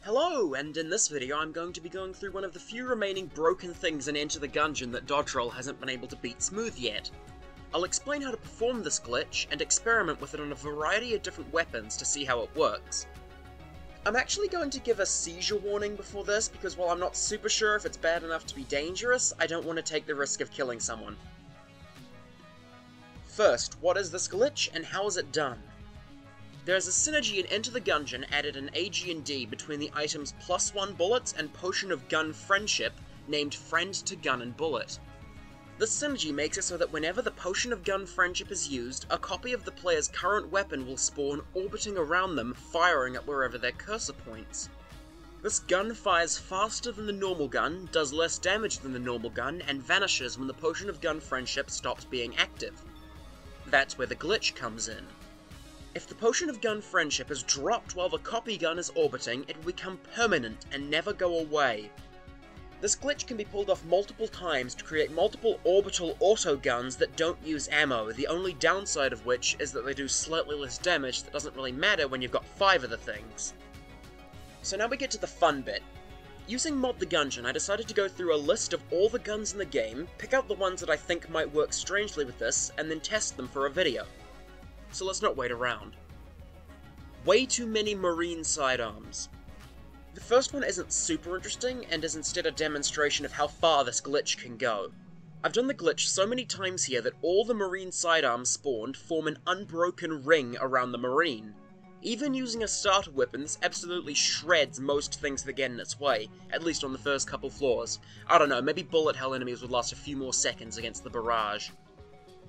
Hello, and in this video I'm going to be going through one of the few remaining broken things in Enter the Gungeon that Dodge Roll hasn't been able to beat smooth yet. I'll explain how to perform this glitch, and experiment with it on a variety of different weapons to see how it works. I'm actually going to give a seizure warning before this, because while I'm not super sure if it's bad enough to be dangerous, I don't want to take the risk of killing someone. First, what is this glitch, and how is it done? There's a synergy in Enter the Gungeon added an AG&D between the items +1 bullets and Potion of Gun Friendship, named Friend to Gun and Bullet. This synergy makes it so that whenever the Potion of Gun Friendship is used, a copy of the player's current weapon will spawn orbiting around them, firing at wherever their cursor points. This gun fires faster than the normal gun, does less damage than the normal gun, and vanishes when the Potion of Gun Friendship stops being active. That's where the glitch comes in. If the Potion of Gun Friendship is dropped while the copy gun is orbiting, it will become permanent and never go away. This glitch can be pulled off multiple times to create multiple orbital auto guns that don't use ammo, the only downside of which is that they do slightly less damage that doesn't really matter when you've got 5 of the things. So now we get to the fun bit. Using Mod the Gungeon, I decided to go through a list of all the guns in the game, pick out the ones that I think might work strangely with this, and then test them for a video. So let's not wait around. Way too many marine sidearms. The first one isn't super interesting, and is instead a demonstration of how far this glitch can go. I've done the glitch so many times here that all the marine sidearms spawned form an unbroken ring around the marine. Even using a starter weapon, this absolutely shreds most things that get in its way, at least on the first couple floors. I don't know, maybe bullet hell enemies would last a few more seconds against the barrage.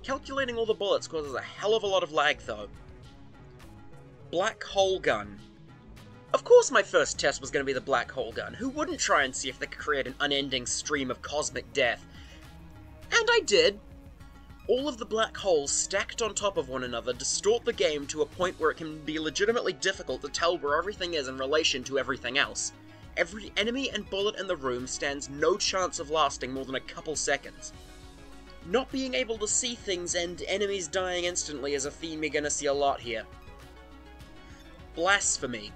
Calculating all the bullets causes a hell of a lot of lag, though. Black Hole Gun. Of course my first test was going to be the Black Hole Gun. Who wouldn't try and see if they could create an unending stream of cosmic death? And I did! All of the black holes stacked on top of one another distort the game to a point where it can be legitimately difficult to tell where everything is in relation to everything else. Every enemy and bullet in the room stands no chance of lasting more than a couple seconds. Not being able to see things and enemies dying instantly is a theme you're gonna see a lot here. Blasphemy.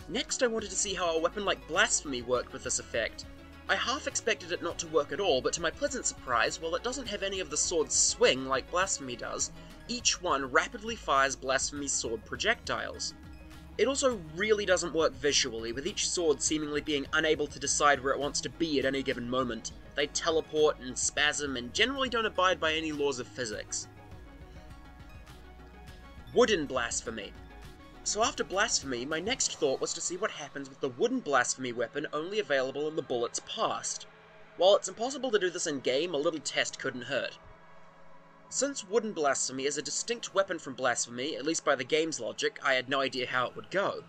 Next I wanted to see how a weapon like Blasphemy worked with this effect. I half expected it not to work at all, but to my pleasant surprise, while it doesn't have any of the swords swing like Blasphemy does, each one rapidly fires Blasphemy's sword projectiles. It also really doesn't work visually, with each sword seemingly being unable to decide where it wants to be at any given moment. They teleport and spasm, and generally don't abide by any laws of physics. Wooden Blasphemy. So after Blasphemy, my next thought was to see what happens with the Wooden Blasphemy weapon only available in the bullets past. While it's impossible to do this in-game, a little test couldn't hurt. Since Wooden Blasphemy is a distinct weapon from Blasphemy, at least by the game's logic, I had no idea how it would go.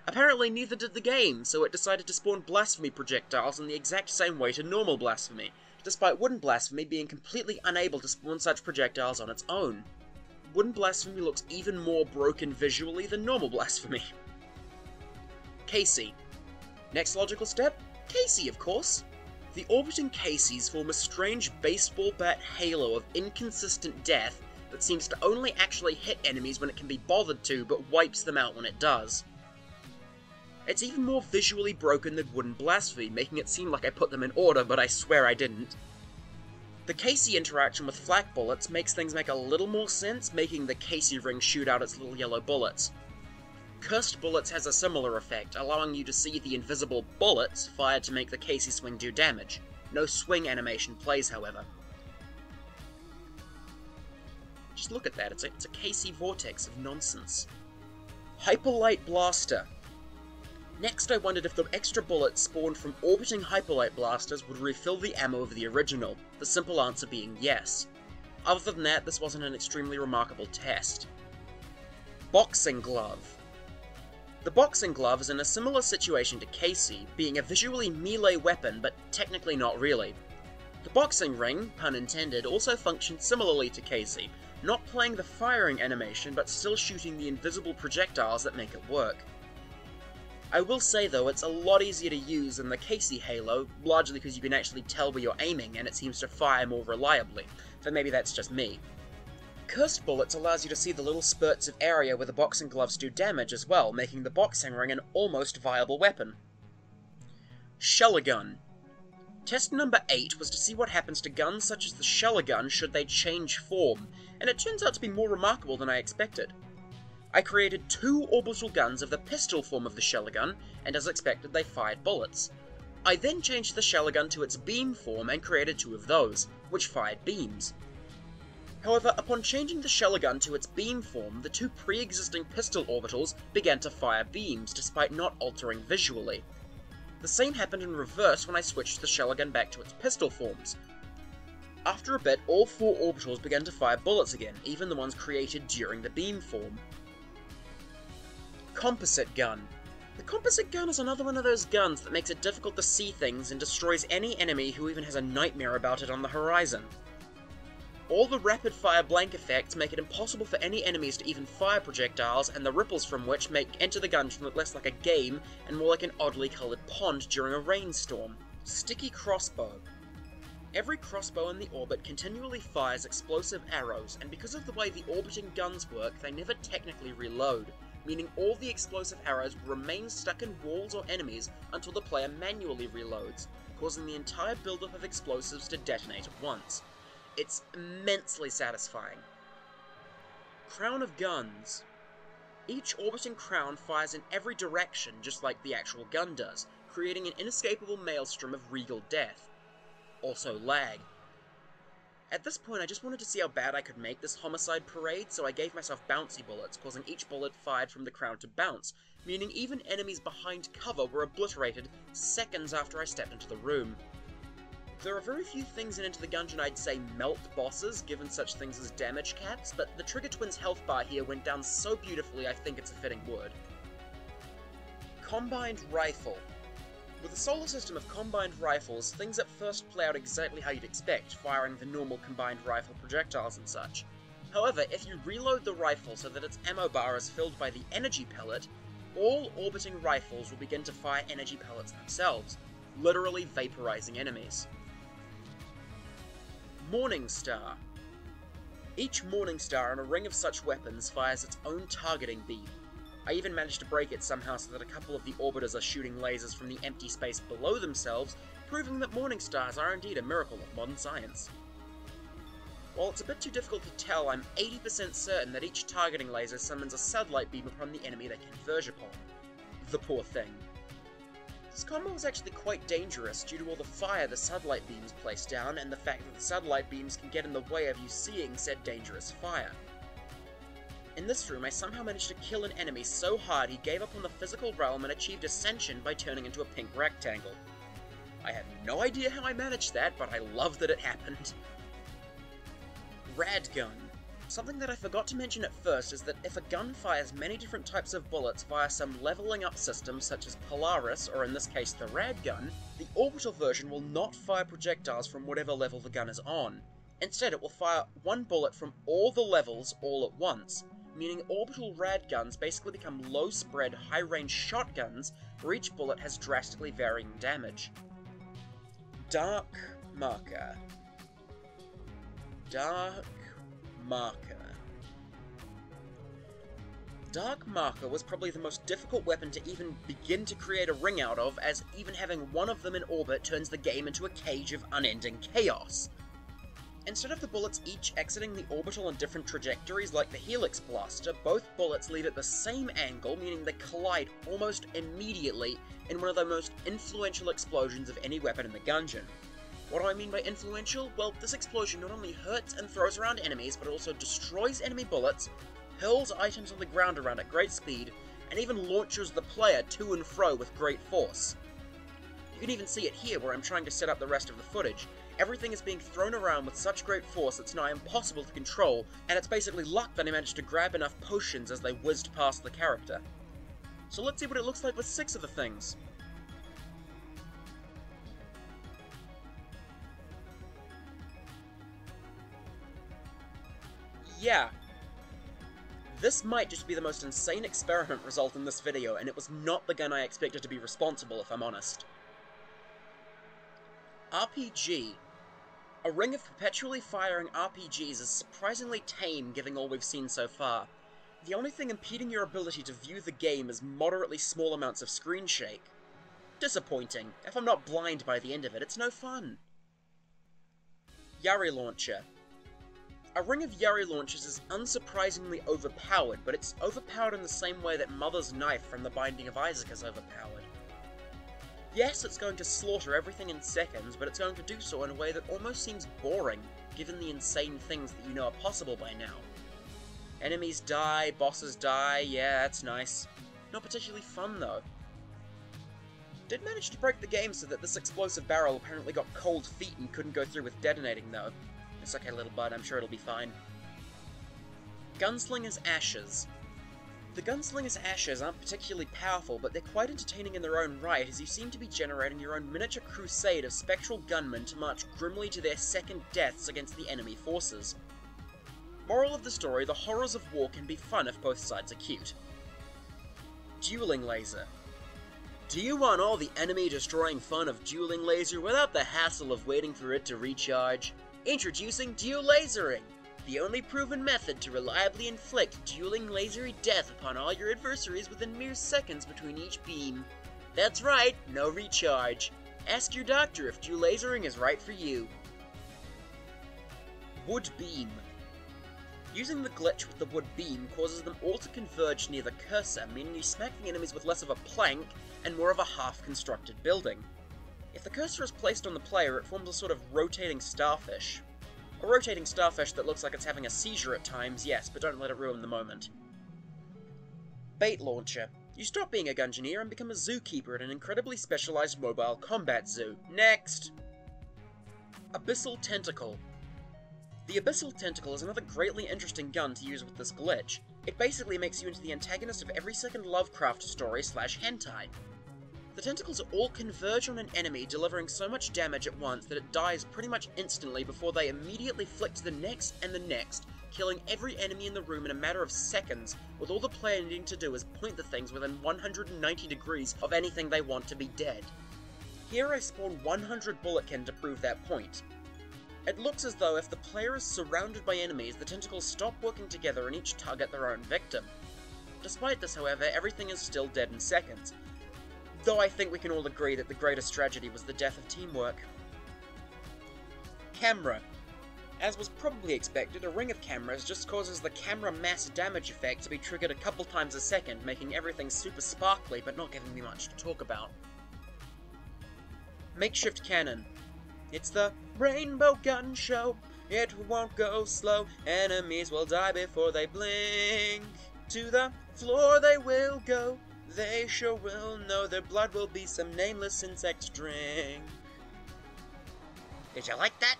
Apparently neither did the game, so it decided to spawn Blasphemy projectiles in the exact same way to normal Blasphemy, despite Wooden Blasphemy being completely unable to spawn such projectiles on its own. Wooden Blasphemy looks even more broken visually than normal Blasphemy. Casey. Next logical step? Casey, of course! The orbiting Caseys form a strange baseball bat halo of inconsistent death that seems to only actually hit enemies when it can be bothered to, but wipes them out when it does. It's even more visually broken than Wooden Blasphemy, making it seem like I put them in order, but I swear I didn't. The Casey interaction with flak bullets makes things make a little more sense, making the Casey ring shoot out its little yellow bullets. Cursed Bullets has a similar effect, allowing you to see the invisible bullets fired to make the Casey swing do damage. No swing animation plays, however. Just look at that, it's a Casey vortex of nonsense. Hyperlight Blaster. Next I wondered if the extra bullets spawned from orbiting Hyperlight Blasters would refill the ammo of the original, the simple answer being yes. Other than that, this wasn't an extremely remarkable test. Boxing Glove. The Boxing Glove is in a similar situation to Casey, being a visually melee weapon, but technically not really. The Boxing Ring, pun intended, also functions similarly to Casey, not playing the firing animation, but still shooting the invisible projectiles that make it work. I will say though, it's a lot easier to use than the Casey Halo, largely because you can actually tell where you're aiming and it seems to fire more reliably, so maybe that's just me. Cursed Bullets allows you to see the little spurts of area where the boxing gloves do damage as well, making the boxing ring an almost viable weapon. Sheller Gun. Test number 8 was to see what happens to guns such as the Sheller Gun should they change form, and it turns out to be more remarkable than I expected. I created 2 orbital guns of the pistol form of the Sheller Gun, and as expected they fired bullets. I then changed the Sheller Gun to its beam form and created 2 of those, which fired beams. However, upon changing the Sheller Gun to its beam form, the 2 pre-existing pistol orbitals began to fire beams, despite not altering visually. The same happened in reverse when I switched the Sheller Gun back to its pistol forms. After a bit, all 4 orbitals began to fire bullets again, even the ones created during the beam form. Composite Gun. The Composite Gun is another one of those guns that makes it difficult to see things and destroys any enemy who even has a nightmare about it on the horizon. All the rapid-fire blank effects make it impossible for any enemies to even fire projectiles, and the ripples from which make Enter the Gungeon look less like a game and more like an oddly coloured pond during a rainstorm. Sticky Crossbow. Every crossbow in the orbit continually fires explosive arrows, and because of the way the orbiting guns work, they never technically reload, meaning all the explosive arrows will remain stuck in walls or enemies until the player manually reloads, causing the entire buildup of explosives to detonate at once. It's immensely satisfying. Crown of Guns. Each orbiting crown fires in every direction, just like the actual gun does, creating an inescapable maelstrom of regal death. Also lag. At this point I just wanted to see how bad I could make this homicide parade, so I gave myself bouncy bullets, causing each bullet fired from the crown to bounce, meaning even enemies behind cover were obliterated seconds after I stepped into the room. There are very few things in Enter the Gungeon I'd say melt bosses, given such things as damage caps, but the Trigger Twins' health bar here went down so beautifully I think it's a fitting word. Combined Rifle. With a solar system of combined rifles, things at first play out exactly how you'd expect, firing the normal combined rifle projectiles and such. However, if you reload the rifle so that its ammo bar is filled by the energy pellet, all orbiting rifles will begin to fire energy pellets themselves, literally vaporizing enemies. Morningstar. Each Morningstar in a ring of such weapons fires its own targeting beam. I even managed to break it somehow so that a couple of the orbiters are shooting lasers from the empty space below themselves, proving that Morningstars are indeed a miracle of modern science. While it's a bit too difficult to tell, I'm 80% certain that each targeting laser summons a satellite beam upon the enemy they converge upon. The poor thing. This combo is actually quite dangerous due to all the fire the satellite beams place down, and the fact that the satellite beams can get in the way of you seeing said dangerous fire. In this room, I somehow managed to kill an enemy so hard he gave up on the physical realm and achieved ascension by turning into a pink rectangle. I have no idea how I managed that, but I love that it happened. Rad Gun. Something that I forgot to mention at first is that if a gun fires many different types of bullets via some leveling up system such as Polaris, or in this case the Rad Gun, the orbital version will not fire projectiles from whatever level the gun is on. Instead, it will fire one bullet from all the levels all at once, meaning orbital Rad Guns basically become low-spread, high-range shotguns where each bullet has drastically varying damage. Darkmother. Darkmother was probably the most difficult weapon to even begin to create a ring out of, as even having one of them in orbit turns the game into a cage of unending chaos. Instead of the bullets each exiting the orbital in different trajectories like the Helix Blaster, both bullets leave at the same angle, meaning they collide almost immediately in one of the most influential explosions of any weapon in the Gungeon. What do I mean by influential? Well, this explosion not only hurts and throws around enemies, but also destroys enemy bullets, hurls items on the ground around at great speed, and even launches the player to and fro with great force. You can even see it here where I'm trying to set up the rest of the footage. Everything is being thrown around with such great force it's nigh impossible to control, and it's basically luck that I managed to grab enough potions as they whizzed past the character. So let's see what it looks like with 6 of the things. Yeah. This might just be the most insane experiment result in this video, and it was not the gun I expected to be responsible, if I'm honest. RPG. A ring of perpetually firing RPGs is surprisingly tame given all we've seen so far. The only thing impeding your ability to view the game is moderately small amounts of screen shake. Disappointing. If I'm not blind by the end of it, it's no fun. Yari Launcher. A ring of Yari Launchers is unsurprisingly overpowered, but it's overpowered in the same way that Mother's Knife from The Binding of Isaac is overpowered. Yes, it's going to slaughter everything in seconds, but it's going to do so in a way that almost seems boring, given the insane things that you know are possible by now. Enemies die, bosses die, yeah, that's nice. Not particularly fun, though. Did manage to break the game so that this explosive barrel apparently got cold feet and couldn't go through with detonating, though. It's okay, little bud, I'm sure it'll be fine. Gunslingers Ashes. The Gunslingers Ashes aren't particularly powerful, but they're quite entertaining in their own right, as you seem to be generating your own miniature crusade of spectral gunmen to march grimly to their second deaths against the enemy forces. Moral of the story, the horrors of war can be fun if both sides are cute. Dueling Laser. Do you want all the enemy-destroying fun of Dueling Laser without the hassle of waiting for it to recharge? Introducing Duel Lasering! The only proven method to reliably inflict dueling lasery death upon all your adversaries within mere seconds between each beam. That's right, no recharge. Ask your doctor if duel lasering is right for you. Wood Beam. Using the glitch with the wood beam causes them all to converge near the cursor, meaning you smack the enemies with less of a plank and more of a half-constructed building. If the cursor is placed on the player, it forms a sort of rotating starfish. A rotating starfish that looks like it's having a seizure at times, yes, but don't let it ruin the moment. Bait Launcher. You stop being a Gungeoneer and become a zookeeper at an incredibly specialized mobile combat zoo. Next! Abyssal Tentacle. The Abyssal Tentacle is another greatly interesting gun to use with this glitch. It basically makes you into the antagonist of every second Lovecraft story / hentai. The tentacles all converge on an enemy, delivering so much damage at once that it dies pretty much instantly before they immediately flick to the next and the next, killing every enemy in the room in a matter of seconds, with all the player needing to do is point the things within 190 degrees of anything they want to be dead. Here I spawn 100 bulletkin to prove that point. It looks as though if the player is surrounded by enemies, the tentacles stop working together and each target their own victim. Despite this, however, everything is still dead in seconds. Though I think we can all agree that the greatest tragedy was the death of teamwork. Camera. As was probably expected, a ring of cameras just causes the camera mass damage effect to be triggered a couple times a second, making everything super sparkly but not giving me much to talk about. Makeshift Cannon. It's the Rainbow Gun Show. It won't go slow. Enemies will die before they blink. To the floor they will go. They sure will know their blood will be some nameless insect's drink. Did you like that?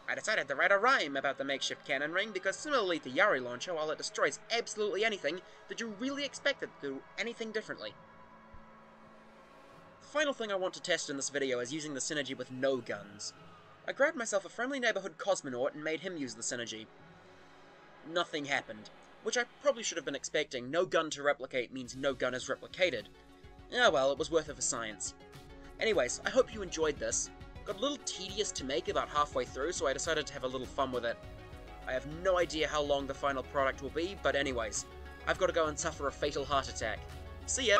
I decided to write a rhyme about the makeshift cannon ring because similarly to Yari Launcher, while it destroys absolutely anything, did you really expect it to do anything differently? The final thing I want to test in this video is using the synergy with no guns. I grabbed myself a friendly neighborhood cosmonaut and made him use the synergy. Nothing happened. Which I probably should have been expecting. No gun to replicate means no gun is replicated. Ah well, it was worth it for science. Anyways, I hope you enjoyed this. Got a little tedious to make about halfway through, so I decided to have a little fun with it. I have no idea how long the final product will be, but anyways, I've got to go and suffer a fatal heart attack. See ya!